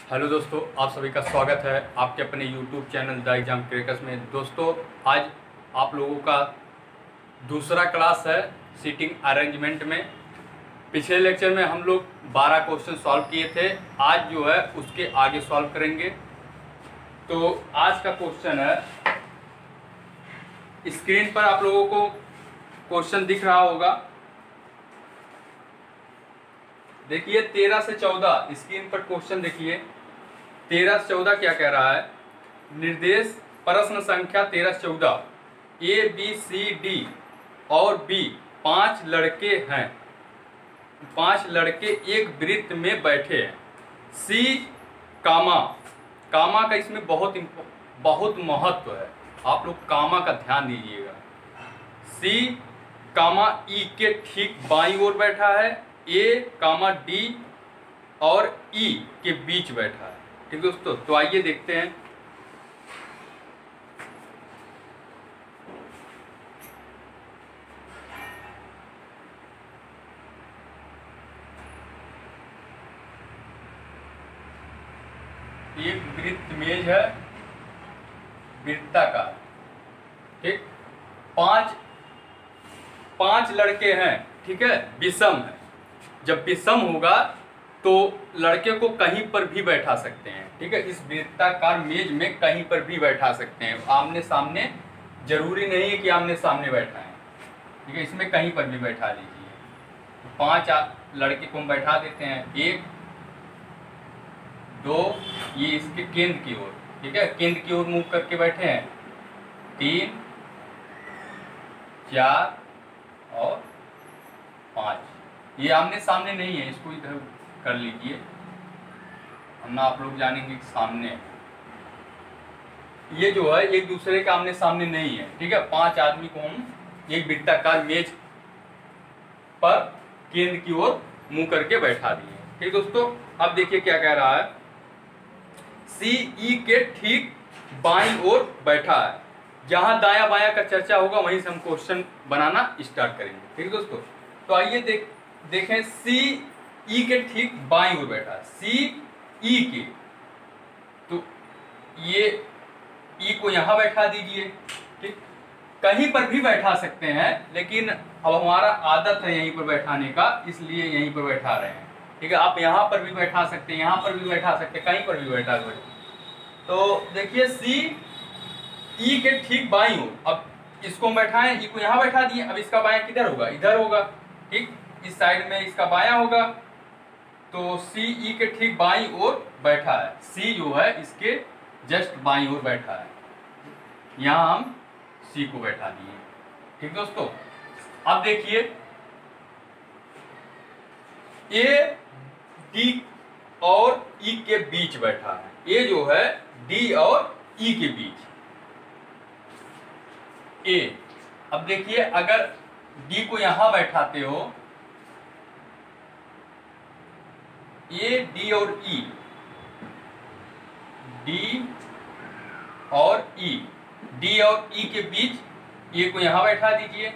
Hello दोस्तों, आप सभी का स्वागत है आपके अपने YouTube channel the exam crackers में। दोस्तों, आज आप लोगों का दूसरा क्लास है सीटिंग अरेंजमेंट में। पिछले लेक्चर में हम लोग 12 क्वेश्चन सॉल्व किए थे। आज जो है उसके आगे सॉल्व करेंगे। तो आज का क्वेश्चन है, स्क्रीन पर आप लोगों को क्वेश्चन दिख रहा होगा। देखिए 13 से 14 स्क्रीन पर क्वेश्चन देखिए। 13 से 14 क्या कह रहा है? निर्देश प्रश्न संख्या 13 से 14, ए बी सी डी और बी 5 लड़के हैं। 5 लड़के एक वृत्त में बैठे हैं। सी कामा का इसमें बहुत महत्व है। आप लोग कामा का ध्यान दीजिएगा। सी कामा ई के ठीक बाईं ओर बैठा है। ए कामा डी और ई के बीच बैठा है। ठीक दोस्तों, तो आइए देखते हैं। एक वृत्त मेज है, वृत्ताकार। ठीक, पांच लड़के हैं। ठीक है, विषम है। जब विषम होगा तो लड़के को कहीं पर भी बैठा सकते हैं। ठीक है, इस वृत्ताकार मेज में कहीं पर भी बैठा सकते हैं। आमने सामने जरूरी नहीं है कि आमने सामने बैठा है। ठीक है, इसमें कहीं पर भी बैठा लीजिए। तो 5 लड़के को हम बैठा देते हैं। 1 2, ये इसके केंद्र की ओर। ठीक है, केंद्र की ओर मूव करके बैठे हैं। 3 4 और 5। ये आमने सामने नहीं है, इसको इधर कर लीजिए। हम आप लोग जानेंगे कि सामने ये जो है एक दूसरे के आमने सामने नहीं है। ठीक है, 5 आदमी को हम एक वृत्ताकार मेज पर केंद्र की ओर मुंह करके बैठा दिए। ठीक दोस्तों, अब देखिए क्या कह रहा है। सी ई के ठीक बाईं ओर बैठा है। जहां दाया बाया का चर्चा होगा वहीं से हम क्वेश्चन बनाना स्टार्ट करेंगे। ठीक दोस्तों, तो आइए देखें। सी ई के ठीक बाईं ओर बैठा है। सी ई के, तो ये ई को यहां बैठा दीजिए। ठीक, कहीं पर भी बैठा सकते हैं, लेकिन अब हमारा आदत है यहीं पर बैठाने का, इसलिए यहीं पर बैठा रहे हैं। ठीक है, आप यहां पर भी बैठा सकते हैं, यहां पर भी बैठा सकते हैं, कहीं पर भी बैठा सकते। तो देखिए सी ई के ठीक बाईं ओर, अब इसको बैठाएं, ई को यहां बैठा दिए। अब इसका बायां किधर होगा? इधर होगा। ठीक, इस साइड में इसका बायां होगा। तो सी ई के ठीक बाईं ओर बैठा है। सी जो है इसके जस्ट बाईं ओर बैठा है। यहां हम सी को बैठा दिए। ठीक दोस्तों, अब देखिए ए डी और ई के बीच बैठा है। ए जो है डी और ई के बीच। ए, अब देखिए अगर डी को यहां बैठाते हो, ए डी और ई, डी और ई, डी और ई के बीच ए को यहां बैठा दीजिए।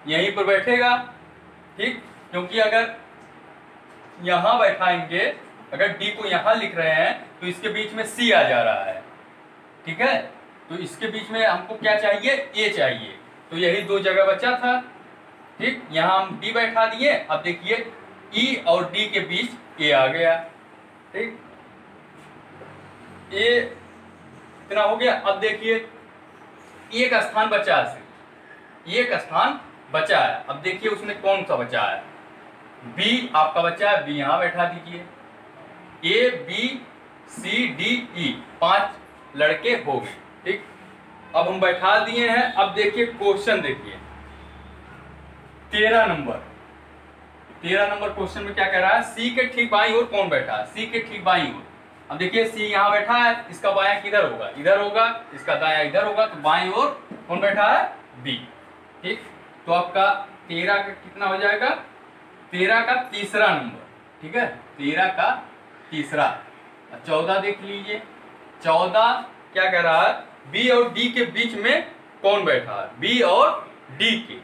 यहीं पर बैठेगा। ठीक, क्योंकि अगर यहां बैठाएंगे, अगर डी को यहां लिख रहे हैं तो इसके बीच में सी आ जा रहा है। ठीक है, तो इसके बीच में हमको क्या चाहिए? ए चाहिए। तो यही 2 जगह बचा था। ठीक, यहां हम डी बैठा दिए। अब देखिए ई और डी के बीच ए आ गया। ठीक, ए इतना हो गया। अब देखिए एक स्थान बचा है, एक स्थान बचा है। अब देखिए उसमें कौन सा बचा है? बी आपका बचा है, बी यहां बैठा दीजिए। A B C D E 5 लड़के हो गए। ठीक, अब हम बैठा दिए हैं। अब देखिए क्वेश्चन देखिए 13 नंबर क्वेश्चन में क्या कह रहा है? सी के ठीक बाईं ओर कौन बैठा है? सी के ठीक बाईं ओर। अब देखिए सी यहां बैठा है, इसका बायां किधर होगा? इधर होगा। इसका दाया इधर होगा। तो बाईं ओर कौन बैठा है? बी। ठीक, तो आपका 13 का कितना हो जाएगा? 13 का तीसरा नंबर। ठीक है, 13 का तीसरा। 14 देख लीजिए। 14 क्या कह रहा है? बी और डी के बीच में कौन बैठा है? बी और डी के।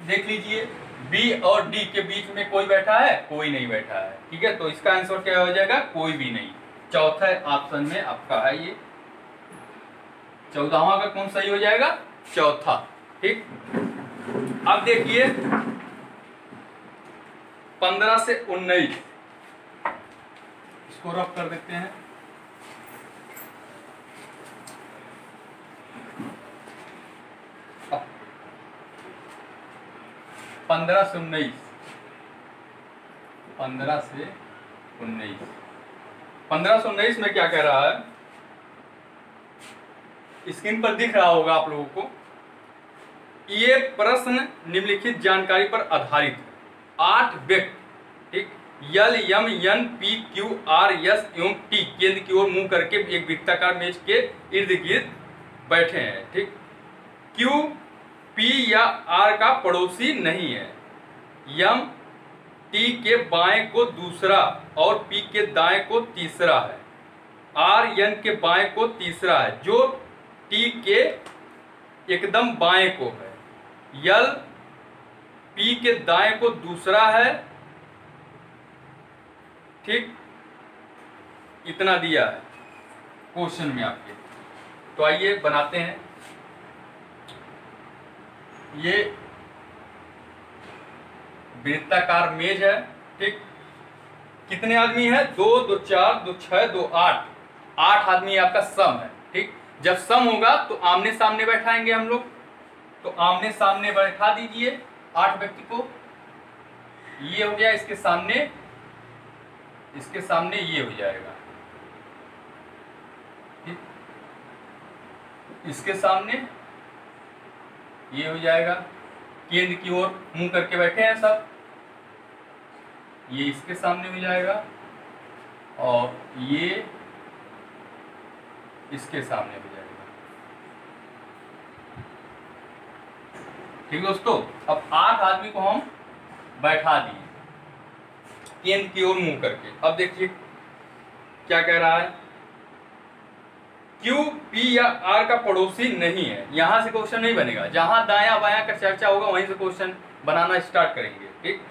देख लीजिए बी और डी के बीच में कोई बैठा है? कोई नहीं बैठा है। ठीक है, तो इसका आंसर क्या हो जाएगा? कोई भी नहीं। चौथा ऑप्शन में आपका है ये 14वां का कौन सही हो जाएगा? चौथा। ठीक, अब देखिए 15 से 19 इसको रफ कर देते हैं। अब 15 से 19 15 से 19 में क्या कह रहा है? स्क्रीन पर दिख रहा होगा आप लोगों को। ये प्रश्न निम्नलिखित जानकारी पर आधारित है। 8 व्यक्ति, ठीक, L M N P Q R S एवं टी केंद्र की ओर मुंह करके एक वृत्ताकार मेज के इर्द गिर्द बैठे हैं। ठीक, क्यू पी या आर का पड़ोसी नहीं है। यम टी के बाएं को दूसरा और पी के दाएं को तीसरा है। आर एन के बाएं को तीसरा है, जो टी के एकदम बाएं को है। यल पी के दाएं को दूसरा है। ठीक, इतना दिया है क्वेश्चन में आपके। तो आइए बनाते हैं। ये वृत्ताकार मेज है। ठीक, कितने आदमी है? 2 2 4 2 6 2 8 आदमी आपका सम है। ठीक, जब सम होगा तो आमने सामने बैठाएंगे हम लोग। तो आमने सामने बैठा दीजिए 8 व्यक्ति को। ये हो गया, इसके सामने ये हो जाएगा। ठीक, इसके सामने ये हो जाएगा। केंद्र की ओर मुंह करके बैठे हैं सब। ये इसके सामने हो जाएगा और ये इसके सामने हो जाएगा। ठीक दोस्तों, अब 8 आदमी को हम बैठा दिए केंद्र की ओर मुंह करके। अब देखिए क्या कह रहा है? क्यू पी या आर का पड़ोसी नहीं है। यहां से क्वेश्चन नहीं बनेगा, जहां दायां बायां का चर्चा होगा वहीं से क्वेश्चन बनाना स्टार्ट करेंगे। ठीक,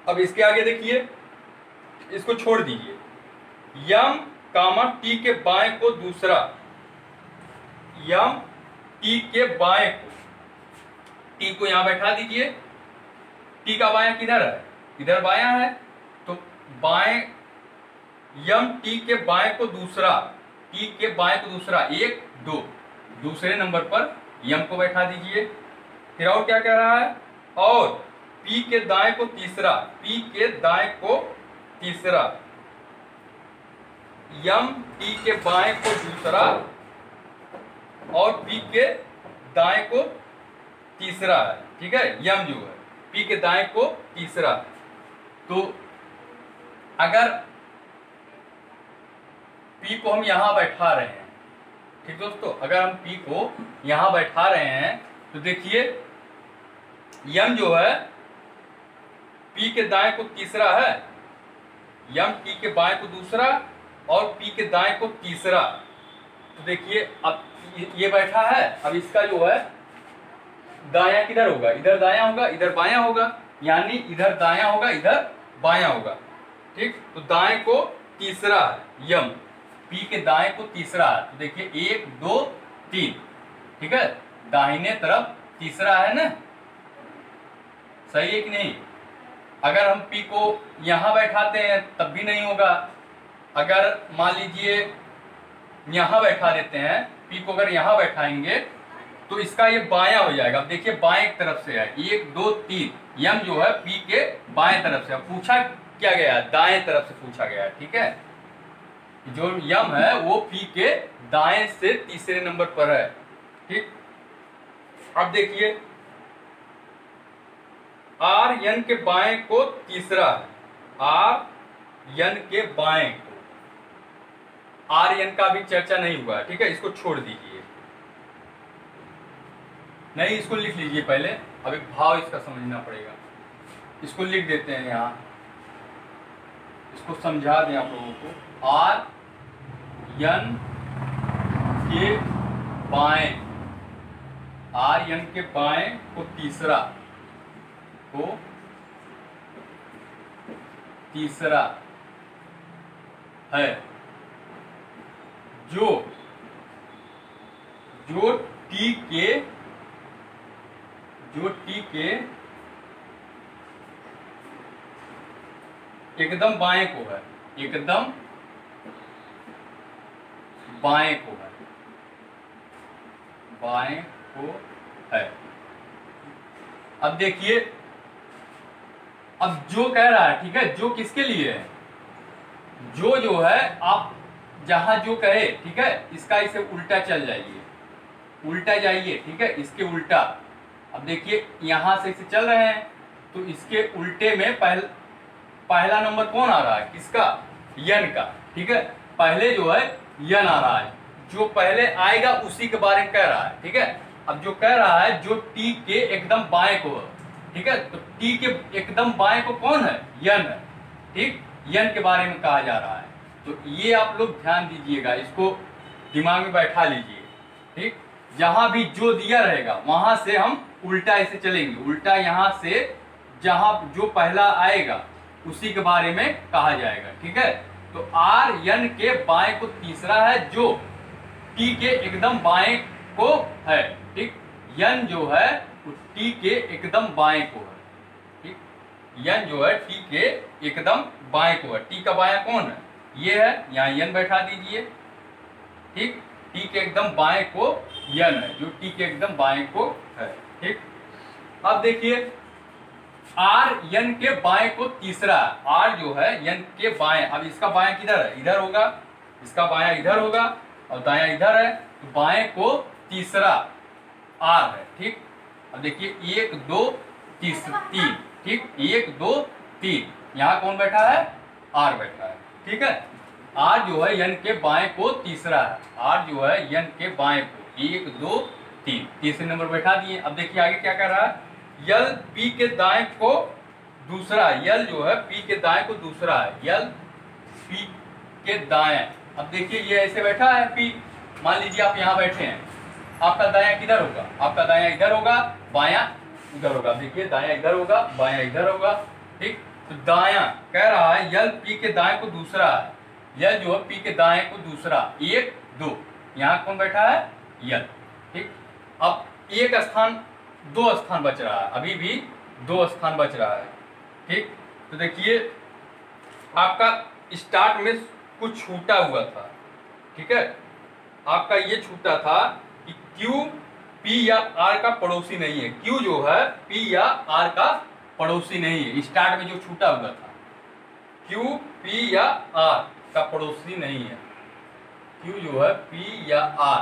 अब इसके आगे देखिए, इसको छोड़ दीजिए। यम कामा टी के बाएं को दूसरा, यम टी के बाएं को, टी को यहां बैठा दीजिए। टी का बायां किधर है? इधर बायां है, तो बाएं यम टी के बाएं को दूसरा, टी के बाएं को दूसरा 1 2 दूसरे नंबर पर यम को बैठा दीजिए। फिर और क्या कह रहा है? और पी के दाएं को तीसरा, पी के दाएं को तीसरा, यम टी के बाएं को दूसरा और पी के दाएं को तीसरा है। ठीक है, यम जो है पी के दाएं को तीसरा। तो अगर पी को हम यहां बैठा रहे हैं, ठीक दोस्तों, अगर हम पी को यहां बैठा रहे हैं तो देखिए यम जो है पी के दाएं को तीसरा है, यम टी के बाएं को दूसरा और पी के दाएं को तीसरा। तो देखिए अब ये बैठा है, अब इसका जो है दायां किधर होगा? इधर दायां होगा, इधर बायां होगा, यानी इधर दायां होगा, इधर बायां होगा। ठीक, तो दाएं को तीसरा है, यम पी के दाएं को तीसरा है। तो देखिए 1 2 3, ठीक है, दाहिने तरफ तीसरा है ना, सही है कि नहीं? अगर हम पी को यहां बैठाते हैं तब भी नहीं होगा। अगर मान लीजिए यहां बैठा देते हैं, पी को अगर यहां बैठाएंगे तो इसका ये बायां हो जाएगा। अब देखिए बाएं तरफ से है, 1 2 3, यम जो है पी के बाएं तरफ से। पूछा क्या गया? दाएं तरफ से पूछा गया। ठीक है, जो यम है वो पी के दाएं से तीसरे नंबर पर है। ठीक, अब देखिए आर यन के बाएं को तीसरा है, आर यन के बाएं को, आर यन का भी चर्चा नहीं हुआ। ठीक है, इसको छोड़ दीजिए, नहीं इसको लिख लीजिए पहले, अब एक भाव इसका समझना पड़ेगा। इसको लिख देते हैं यहां, इसको समझा दें आप लोगों को। आर यन के बाएं, आर यन के बाएं को तीसरा को तीसरा है जो टी के एकदम बाएं को है, एकदम बाएं को है, बाएं को है। अब देखिए, अब जो कह रहा है, ठीक है, जो किसके लिए है, जो है आप जहां जो कहे, ठीक है, इसका इसे उल्टा चल जाइए, उल्टा जाइए, ठीक है, इसके उल्टा। अब देखिए यहां से इसे चल रहे हैं तो इसके उल्टे में पहला नंबर कौन आ रहा है, किसका, यन का, ठीक है, पहले जो है यन आ रहा है, जो पहले आएगा उसी के बारे में कह रहा है, ठीक है। अब जो कह रहा है जो टी के एकदम बाएं को है, ठीक है, तो टी के एकदम बाएं को कौन है, यन है, ठीक, यन के बारे में कहा जा रहा है। तो ये आप लोग ध्यान दीजिएगा, इसको दिमाग में बैठा लीजिए, ठीक। जहां भी जो दिया रहेगा वहां से हम उल्टा ऐसे चलेंगे, उल्टा यहां से जहां जो पहला आएगा उसी के बारे में कहा जाएगा, ठीक है। तो आर यन के बाएं को तीसरा है जो टी के एकदम बाएं को है, ठीक, यन जो है वो टी के एकदम बाएं को है, ठीक, यन जो है टी के एकदम बाएं को है। टी का बायां कौन है, ये है, यहाँ यन बैठा दीजिए, ठीक, टी के एकदम बाएं को यन है, जो टी के एकदम बाएं को है, ठीक। अब देखिए आर यन के बाएं को तीसरा, आर जो है यन के बाएं, अब इसका बायां किधर है, इधर होगा, इसका बायां इधर होगा और दायां इधर है, तो बाएं को तीसरा आर है, ठीक। अब देखिए 1 2 3, ठीक, 1 2 3, यहाँ कौन बैठा है, आर बैठा है, ठीक है। आर जो है यन के बाएं को तीसरा है, आर जो है यन के बाएं को 1 2 3, तीसरे नंबर बैठा दिए। अब देखिए आगे क्या कर रहा है, यल पी के दाएं को दूसरा, यल जो है पी के दाएं को दूसरा है, यल पी के दाएं। अब देखिए ये ऐसे बैठा है पी, मान लीजिए आप यहाँ बैठे हैं, आपका दायां किधर होगा, आपका दायां इधर होगा, बायां इधर होगा, देखिए दायां इधर होगा, बायां इधर होगा, ठीक। तो दायां कह रहा है यल पी के दाएं को दूसरा है, यल जो है पी के दाएं को दूसरा, 1 2, यहाँ कौन बैठा है, यल, ठीक। अब एक स्थान, 2 स्थान बच रहा है, अभी भी 2 स्थान बच रहा है, ठीक। तो देखिए आपका स्टार्ट में कुछ छूटा हुआ था, ठीक है, आपका ये छूटा था कि क्यू पी या आर का पड़ोसी नहीं है, क्यू जो है पी या आर का पड़ोसी नहीं है, स्टार्ट में जो छूटा हुआ था, क्यू पी या आर का पड़ोसी नहीं है, क्यू जो है पी या आर,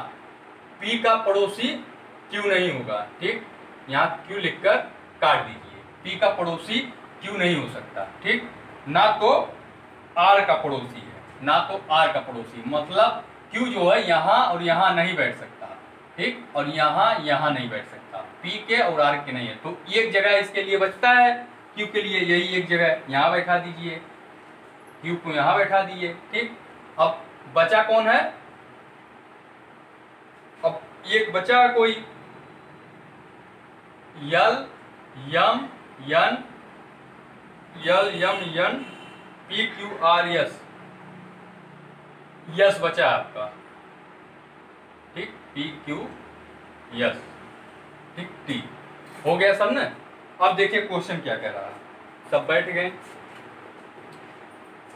पी का पड़ोसी क्यू नहीं होगा, ठीक, यहाँ क्यू लिखकर काट दीजिए, पी का पड़ोसी क्यू नहीं हो सकता, ठीक, ना तो आर का पड़ोसी है, ना तो आर का पड़ोसी, मतलब क्यू जो है यहाँ और यहाँ नहीं बैठ सकता, ठीक, और यहाँ नहीं बैठ सकता, पी के और आर के नहीं है। तो एक जगह इसके लिए बचता है क्यू के लिए, यही एक जगह यहाँ बैठा दीजिए, क्यू को यहाँ बैठा दिए, ठीक। अब बचा कौन है, अब एक बचा कोई, L M N, L M N P Q R S, S बचा आपका, ठीक, पी क्यू यस, ठीक, टी हो गया सब ना। अब देखिए क्वेश्चन क्या कह रहा है, सब बैठ गए।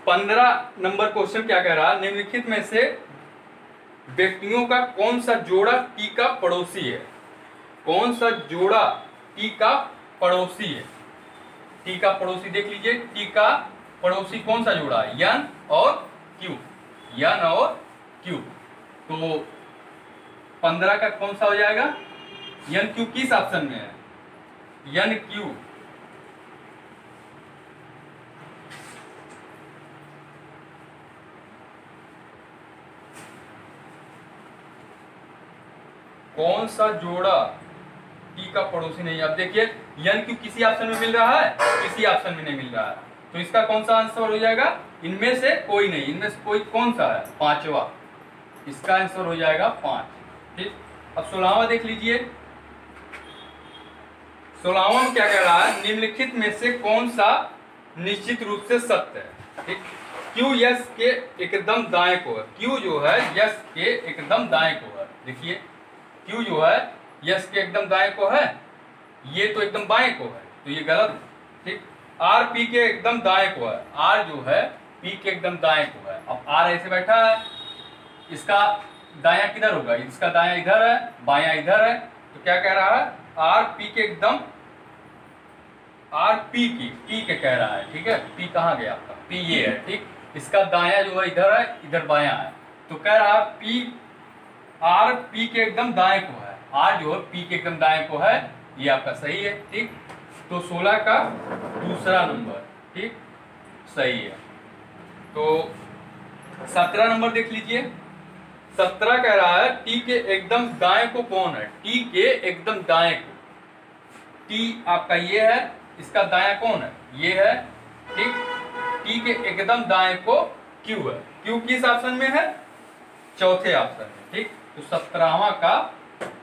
15 नंबर क्वेश्चन क्या कह रहा है, निम्नलिखित में से व्यक्तियों का कौन सा जोड़ा टी का पड़ोसी है, कौन सा जोड़ा टी का पड़ोसी है, टी का पड़ोसी देख लीजिए, टी का पड़ोसी कौन सा जोड़ा है, यन और क्यू, यन और क्यू। तो 15 का कौन सा हो जाएगा, यन क्यू किस ऑप्शन में है, यन क्यू, कौन सा जोड़ा टी का पड़ोसी नहीं है। अब देखिए यन क्यू किसी ऑप्शन में मिल रहा है, किसी ऑप्शन में नहीं मिल रहा है, तो इसका कौन सा आंसर हो जाएगा, इनमें से कोई नहीं, इनमें से कोई कौन सा है, 5वां, इसका आंसर हो जाएगा 5, ठीक। अब 16वां देख लीजिए, 16वां में क्या कह रहा है, निम्नलिखित में से कौन सा निश्चित रूप से सत्य है। ठीक, क्यू यस के एकदम दाएं को है। क्यू जो है यस के एकदम दाएं को है। देखिए क्यू जो है यस के एकदम दाएं को है, ये तो एकदम बाएं को है, तो ये गलत है। ठीक, आर पी के एकदम दाएं को है। आर जो है पी के एकदम दाएं को है। अब आर ऐसे बैठा है, इसका दायां किधर होगा? इसका दायां इधर है, बायां इधर है, तो क्या कह रहा है? आर पी के एकदम, आर पी की पी के कह रहा है। ठीक है, पी कहाँ गया आपका? पी ये है। ठीक, इसका दायां जो है इधर है, इधर बायां है, तो कह रहा है पी आर पी के एकदम दाएं को है। आर जो है पी के एकदम दाएं को है, ये आपका सही है। ठीक, तो 16 का दूसरा नंबर ठीक सही है। तो 17 नंबर देख लीजिए। 17 कह रहा है टी के एकदम दाएं को कौन है? टी के एकदम दाएं को, टी आपका ये है, इसका दायां कौन है? ये है। ठीक, टी के एकदम दाएं को क्यू है। क्यू किस ऑप्शन में है? चौथे ऑप्शन में। ठीक, तो 17वां का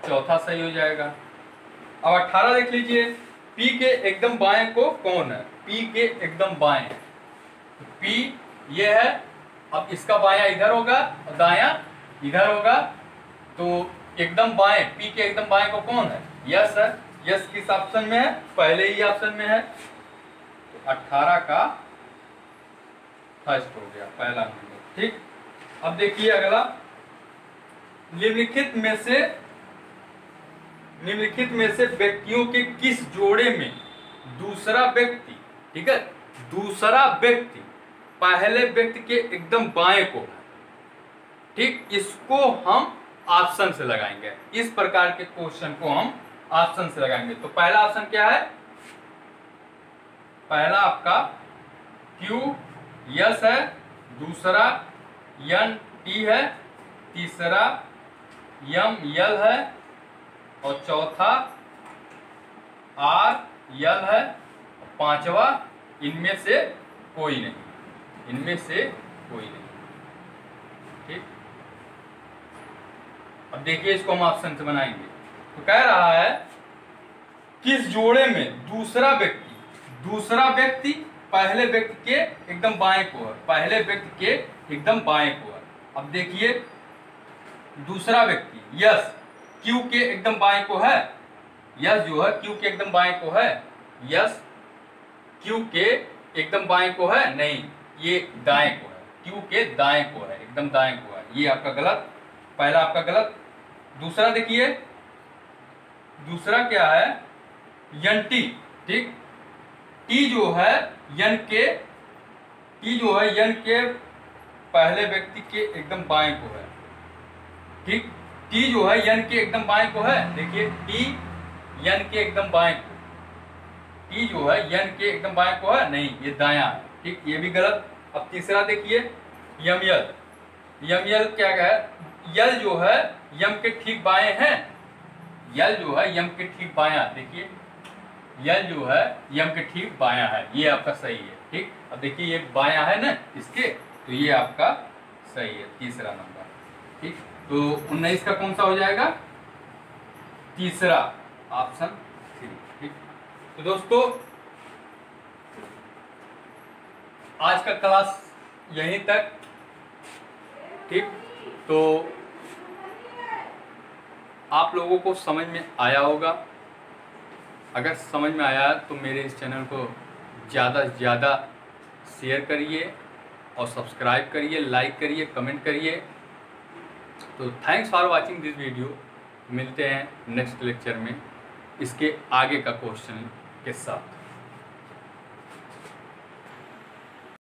चौथा सही हो जाएगा। अब 18 देख लीजिए। पी के एकदम बाएं को कौन है? पी के एकदम बाएं, पी ये है, अब इसका बायां इधर होगा और दायां इधर होगा, तो एकदम बाएं, पी के एकदम बाएं को कौन है? यस है। यस किस ऑप्शन में है? पहले ही ऑप्शन में है, तो 18 का फर्स्ट हो गया, पहला नंबर। ठीक, अब देखिए अगला, निम्नलिखित में से व्यक्तियों के किस जोड़े में दूसरा व्यक्ति, ठीक है, दूसरा व्यक्ति पहले व्यक्ति के एकदम बाएं को है? ठीक, इसको हम ऑप्शन से लगाएंगे। इस प्रकार के क्वेश्चन को हम ऑप्शन से लगाएंगे। तो पहला ऑप्शन क्या है? पहला आपका क्यू यस है, दूसरा एन टी है, तीसरा यम यल है, और चौथा आर यल है, पांचवा इनमें से कोई नहीं, इनमें से कोई नहीं। ठीक, अब देखिए इसको हम ऑप्शन से बनाएंगे। तो कह रहा है किस जोड़े में दूसरा व्यक्ति पहले व्यक्ति के एकदम बाएं को है? पहले व्यक्ति के एकदम बाएं को है। अब देखिए दूसरा व्यक्ति यस क्यू के एकदम बाएं को है। यस जो है क्यू के एकदम बाएं को है। यस क्यू के एकदम बाएं को है? नहीं, ये दाएं को है, क्यू के दाएं को है, एकदम दाएं को है। ये आपका गलत, पहला आपका गलत। दूसरा देखिए, दूसरा क्या है? यन टी। ठीक, टी जो है यन के, टी जो है यन के पहले व्यक्ति के एकदम बाएं को है। ठीक, टी जो है यन के एकदम बाएं को है। देखिए टी यन के एकदम बाएं को, टी जो है यन के एकदम बाएं को है, नहीं, ये दायां है। ठीक, ये भी गलत। अब तीसरा देखिए, यम यल। यम यल क्या है? यल जो है यम के ठीक बाएं है। यल जो है यम के ठीक बायां, देखिए यल जो है यम के ठीक बायां है, ये आपका सही है। ठीक, अब देखिए ये बायां है ना इसके, तो ये आपका सही है, तीसरा नंबर। ठीक, तो 19 का कौन सा हो जाएगा? तीसरा, ऑप्शन 3। ठीक, तो दोस्तों आज का क्लास यहीं तक। ठीक, तो आप लोगों को समझ में आया होगा। अगर समझ में आया तो मेरे इस चैनल को ज़्यादा से ज़्यादा शेयर करिए और सब्सक्राइब करिए, लाइक करिए, कमेंट करिए। तो thanks for watching this video. मिलते हैं नेक्स्ट लेक्चर में इसके आगे का क्वेश्चन के साथ।